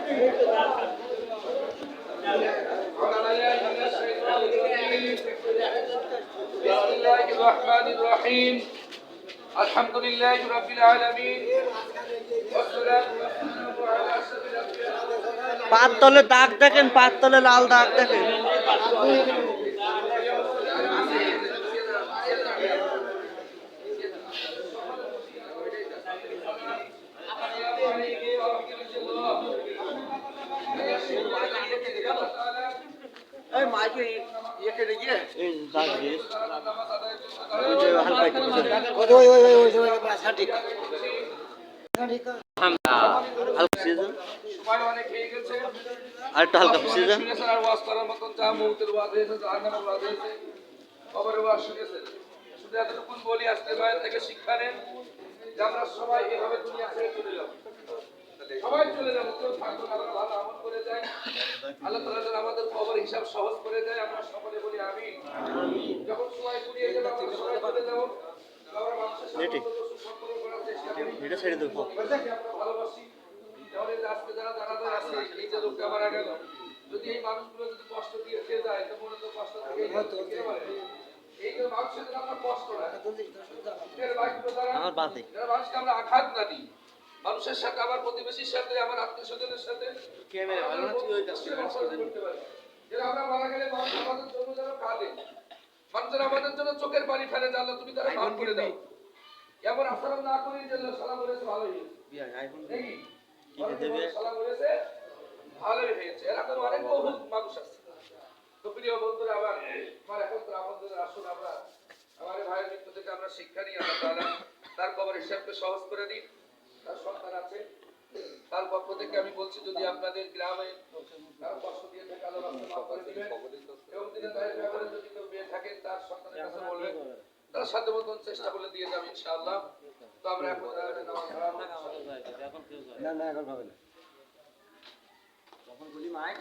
Bismillahirrahmanirrahim. Alhamdulillahi Rabbil Alamin. পাততলে দাগ দেখেন, পাততলে লাল দাগ দেখেন। আরেকটা হালকা পিছিয়ে যান। আর ওয়াজ করার মতন যা মুহূর্তের ওয়াজ হয়েছে, জাহান্নামের ওয়াজ হয়েছে, কবরের ওয়াজ শুনেছেন। শুধু এতটুকুন বলি, আজকে বয়ান থেকে শিক্ষা নেন যে আমরা সবাই এভাবে দুনিয়া ছেড়ে চলে যাব। সবাই চলে যাবো, কেউ থাকবো না। ভালো আমল করে যায়, আল্লাহ তাআলা যেন আমাদের কবর হিসাব সহজ করে দেয়। আমরা সকলে বলি আমিন। যখন সময় ফুরিয়ে যাবে, আমরা সবাই চলে যাবো। আমরা মানুষের সাথে সম্পর্ক করার চেষ্টা করি। এটা ছেড়ে দেবো। আমরা ভালোবাসি। তাহলে আজকে যারা দাঁড়াতে আছে, এই যে লোকটা মারা গেল, যদি এই মানুষগুলো যদি কষ্ট দিয়ে খেয়ে যায়, তো মনে তো কষ্ট থেকে এই যে মানুষের জন্য আমরা কষ্ট না, আমার বাদে মানুষকে আমরা আঘাত না দিই। মানুষের সাথে, আমার প্রতিবেশীর সাথে, আমার আত্মীয় স্বজনের সাথে আমরা মারা গেলে মানুষ আমাদের জন্য যেন কাঁদে, মানুষের আমাদের জন্য চোখের পানি ফেলে, যে আল্লাহ তুমি তারা মাফ করে দাও। এমন আচরণ না করি যে সালাম বলেছে ভালোই সালাম বলেছে ভালোই হয়েছে। এরকম অনেক বহুত মানুষ আছে। তো প্রিয় বন্ধুরা, আমার এখন তো আমাদের আসুন আমরা আমার ভাইয়ের মৃত্যু থেকে আমরা শিক্ষা নিই। আল্লাহ তাআলা তার কবর হিসাবকে সহজ করে দিন। তার সন্তান আছে, তার পক্ষ থেকে আমি বলছি, যদি আপনাদের গ্রামে কারো কষ্ট দিয়ে থাকে, আল্লাহ রাস্তা মাফ করে দিবেন। এবং দিনের ভাইয়ের ব্যাপারে যদি কেউ পেয়ে থাকেন, তার সন্তানের কাছে বলবেন, তার সাধ্য মতন চেষ্টা করে দিয়ে যাবে ইনশাআল্লাহ। তো আমরা এখন না এখন ভাবে না, যখন বলি মাইক